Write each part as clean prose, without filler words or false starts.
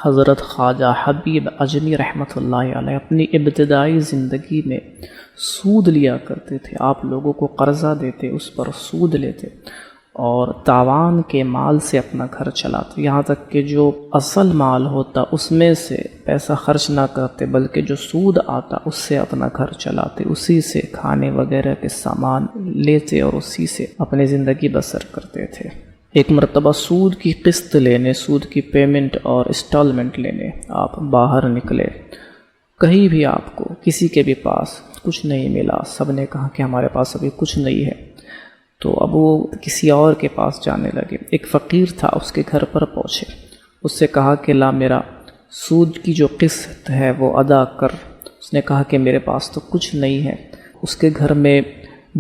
حضرت خواجہ حبیب اجمی رحمۃ اللہ علیہ اپنی ابتدائی زندگی میں سود لیا کرتے تھے۔ آپ لوگوں کو قرضہ دیتے، اس پر سود لیتے اور تاوان کے مال سے اپنا گھر چلاتے، یہاں تک کہ جو اصل مال ہوتا اس میں سے پیسہ خرچ نہ کرتے بلکہ جو سود آتا اس سے اپنا گھر چلاتے، اسی سے کھانے وغیرہ کے سامان لیتے اور اسی سے اپنی زندگی بسر کرتے تھے۔ ایک مرتبہ سود کی قسط لینے، سود کی پیمنٹ اور انسٹالمنٹ لینے آپ باہر نکلے، کہیں بھی آپ کو کسی کے بھی پاس کچھ نہیں ملا، سب نے کہا کہ ہمارے پاس ابھی کچھ نہیں ہے، تو اب وہ کسی اور کے پاس جانے لگے۔ ایک فقیر تھا، اس کے گھر پر پہنچے، اس سے کہا کہ لا میرا سود کی جو قسط ہے وہ ادا کر۔ اس نے کہا کہ میرے پاس تو کچھ نہیں ہے۔ اس کے گھر میں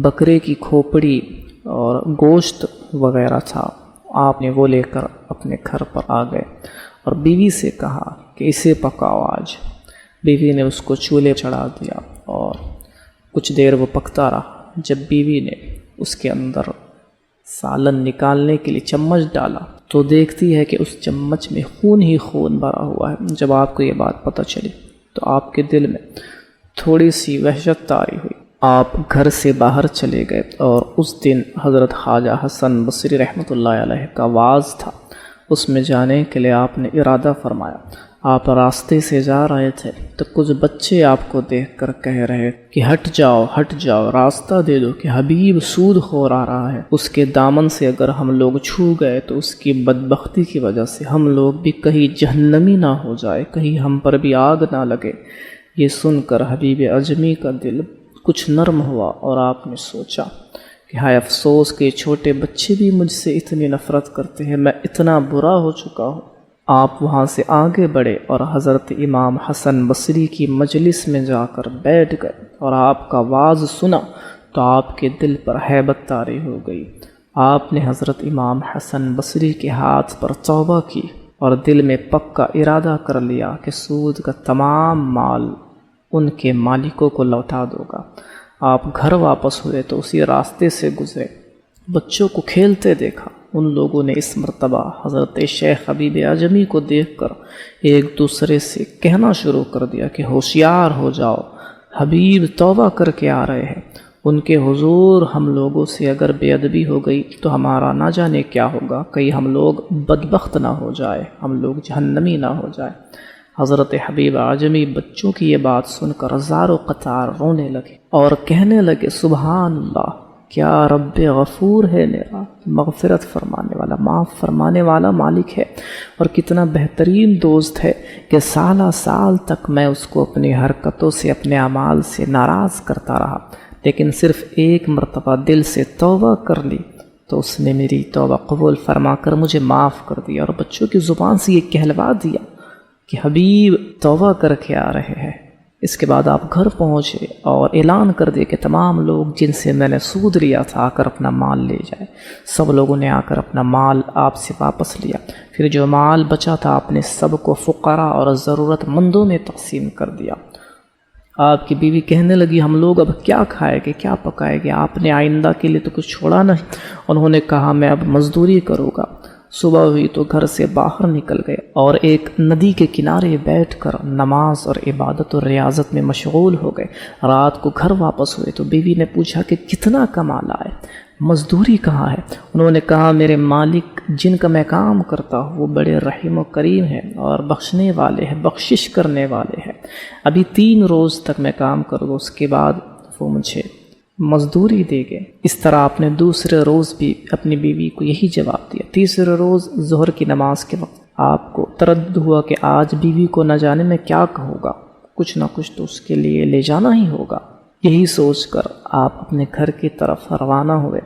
بکرے کی کھوپڑی اور گوشت وغیرہ تھا، آپ نے وہ لے کر اپنے گھر پر آ گئے اور بیوی سے کہا کہ اسے پکاؤ آج۔ بیوی نے اس کو چولہے چڑھا دیا اور کچھ دیر وہ پکتا رہا۔ جب بیوی نے اس کے اندر سالن نکالنے کے لیے چمچ ڈالا تو دیکھتی ہے کہ اس چمچ میں خون ہی خون بھرا ہوا ہے۔ جب آپ کو یہ بات پتہ چلی تو آپ کے دل میں تھوڑی سی وحشت طاری ہوئی، آپ گھر سے باہر چلے گئے اور اس دن حضرت خواجہ حسن بصری رحمۃ اللہ علیہ کا وعظ تھا، اس میں جانے کے لیے آپ نے ارادہ فرمایا۔ آپ راستے سے جا رہے تھے تو کچھ بچے آپ کو دیکھ کر کہہ رہے کہ ہٹ جاؤ ہٹ جاؤ، راستہ دے دو کہ حبیب سود خور آ رہا ہے، اس کے دامن سے اگر ہم لوگ چھو گئے تو اس کی بدبختی کی وجہ سے ہم لوگ بھی کہیں جہنمی نہ ہو جائے، کہیں ہم پر بھی آگ نہ لگے۔ یہ سن کر حبیب اجمی کا دل کچھ نرم ہوا اور آپ نے سوچا کہ ہائے افسوس کہ چھوٹے بچے بھی مجھ سے اتنی نفرت کرتے ہیں، میں اتنا برا ہو چکا ہوں۔ آپ وہاں سے آگے بڑھے اور حضرت امام حسن بصری کی مجلس میں جا کر بیٹھ گئے اور آپ کا وعظ سنا تو آپ کے دل پر ہیبت طاری ہو گئی۔ آپ نے حضرت امام حسن بصری کے ہاتھ پر توبہ کی اور دل میں پکا ارادہ کر لیا کہ سود کا تمام مال ان کے مالکوں کو لوٹا دو گا۔ آپ گھر واپس ہوئے تو اسی راستے سے گزرے، بچوں کو کھیلتے دیکھا۔ ان لوگوں نے اس مرتبہ حضرت شیخ حبیب اجمی کو دیکھ کر ایک دوسرے سے کہنا شروع کر دیا کہ ہوشیار ہو جاؤ، حبیب توبہ کر کے آ رہے ہیں، ان کے حضور ہم لوگوں سے اگر بے ادبی ہو گئی تو ہمارا نہ جانے کیا ہوگا، کہیں ہم لوگ بدبخت نہ ہو جائے، ہم لوگ جہنمی نہ ہو جائے۔ حضرت حبیب اعظمی بچوں کی یہ بات سن کر زار و قطار رونے لگے اور کہنے لگے سبحان اللہ، کیا رب غفور ہے میرا، مغفرت فرمانے والا، معاف فرمانے والا مالک ہے، اور کتنا بہترین دوست ہے کہ سالہ سال تک میں اس کو اپنی حرکتوں سے، اپنے اعمال سے ناراض کرتا رہا، لیکن صرف ایک مرتبہ دل سے توبہ کر لی تو اس نے میری توبہ قبول فرما کر مجھے معاف کر دیا، اور بچوں کی زبان سے یہ کہلوا دیا کہ حبیب توبہ کر کے آ رہے ہیں۔ اس کے بعد آپ گھر پہنچے اور اعلان کر دے کہ تمام لوگ جن سے میں نے سود لیا تھا آ کر اپنا مال لے جائے۔ سب لوگوں نے آ کر اپنا مال آپ سے واپس لیا، پھر جو مال بچا تھا آپ نے سب کو فقراء اور ضرورت مندوں میں تقسیم کر دیا۔ آپ کی بیوی کہنے لگی ہم لوگ اب کیا کھائیں گے، کیا پکائیں گے، آپ نے آئندہ کے لیے تو کچھ چھوڑا نہیں۔ انہوں نے کہا میں اب مزدوری کروں گا۔ صبح ہوئی تو گھر سے باہر نکل گئے اور ایک ندی کے کنارے بیٹھ کر نماز اور عبادت اور ریاضت میں مشغول ہو گئے۔ رات کو گھر واپس ہوئے تو بیوی نے پوچھا کہ کتنا کما لائے، مزدوری کہاں ہے؟ انہوں نے کہا میرے مالک جن کا میں کام کرتا ہوں وہ بڑے رحیم و کریم ہیں اور بخشنے والے ہیں، بخشش کرنے والے ہیں، ابھی 3 روز تک میں کام کروں گا، اس کے بعد وہ مجھے مزدوری دے گے۔ اس طرح آپ نے دوسرے روز بھی اپنی بیوی کو یہی جواب دیا۔ تیسرے روز ظہر کی نماز کے وقت آپ کو تردد ہوا کہ آج بیوی کو نہ جانے میں کیا کہوں گا، کچھ نہ کچھ تو اس کے لیے لے جانا ہی ہوگا۔ یہی سوچ کر آپ اپنے گھر کی طرف روانہ ہوئے۔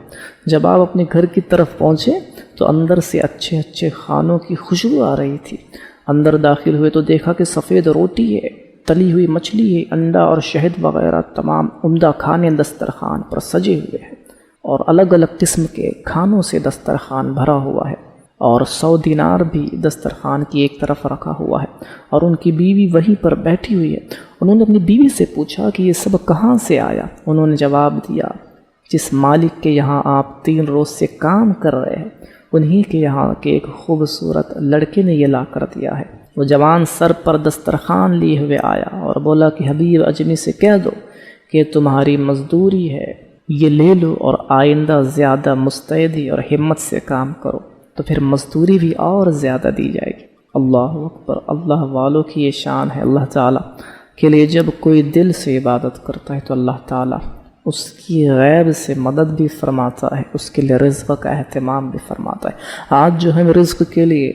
جب آپ اپنے گھر کی طرف پہنچے تو اندر سے اچھے اچھے کھانوں کی خوشبو آ رہی تھی۔ اندر داخل ہوئے تو دیکھا کہ سفید روٹی ہے، تلی ہوئی مچھلی ہے، انڈا اور شہد وغیرہ تمام عمدہ کھانے دسترخوان پر سجے ہوئے ہیں، اور الگ الگ قسم کے کھانوں سے دسترخوان بھرا ہوا ہے، اور 100 دینار بھی دسترخوان کی ایک طرف رکھا ہوا ہے، اور ان کی بیوی وہیں پر بیٹھی ہوئی ہے۔ انہوں نے اپنی بیوی سے پوچھا کہ یہ سب کہاں سے آیا؟ انہوں نے جواب دیا جس مالک کے یہاں آپ 3 روز سے کام کر رہے ہیں انہی کے یہاں کے ایک خوبصورت لڑکے نے یہ لا کر دیا ہے۔ وہ جوان سر پر دسترخوان لیے ہوئے آیا اور بولا کہ حبیب اجمی سے کہہ دو کہ تمہاری مزدوری ہے، یہ لے لو اور آئندہ زیادہ مستعدی اور ہمت سے کام کرو تو پھر مزدوری بھی اور زیادہ دی جائے گی۔ اللہ اکبر! اللہ والوں کی یہ شان ہے۔ اللہ تعالیٰ کے لیے جب کوئی دل سے عبادت کرتا ہے تو اللہ تعالیٰ اس کی غیب سے مدد بھی فرماتا ہے، اس کے لیے رزق کا اہتمام بھی فرماتا ہے۔ آج جو ہم رزق کے لیے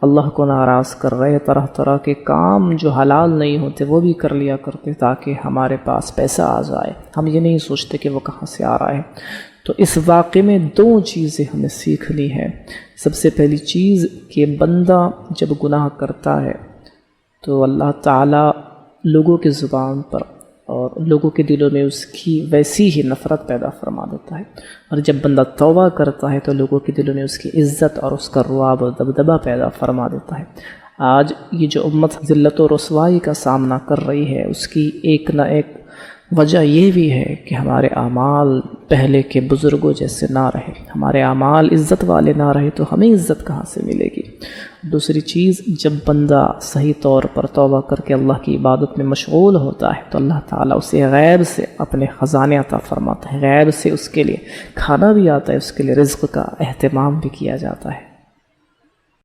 اللہ کو ناراض کر رہے، طرح طرح کے کام جو حلال نہیں ہوتے وہ بھی کر لیا کرتے تاکہ ہمارے پاس پیسہ آ جائے، ہم یہ نہیں سوچتے کہ وہ کہاں سے آ رہا ہے۔ تو اس واقعے میں دو چیزیں ہمیں سیکھنی ہے۔ سب سے پہلی چیز کہ بندہ جب گناہ کرتا ہے تو اللہ تعالیٰ لوگوں کی زبان پر اور لوگوں کے دلوں میں اس کی ویسی ہی نفرت پیدا فرما دیتا ہے، اور جب بندہ توبہ کرتا ہے تو لوگوں کے دلوں میں اس کی عزت اور اس کا رعب و دبدبہ پیدا فرما دیتا ہے۔ آج یہ جو امت ذلت و رسوائی کا سامنا کر رہی ہے اس کی ایک نہ ایک وجہ یہ بھی ہے کہ ہمارے اعمال پہلے کے بزرگوں جیسے نہ رہے، ہمارے اعمال عزت والے نہ رہے تو ہمیں عزت کہاں سے ملے گی۔ دوسری چیز، جب بندہ صحیح طور پر توبہ کر کے اللہ کی عبادت میں مشغول ہوتا ہے تو اللہ تعالیٰ اسے غیب سے اپنے خزانے عطا فرماتا ہے، غیب سے اس کے لیے کھانا بھی آتا ہے، اس کے لیے رزق کا اہتمام بھی کیا جاتا ہے۔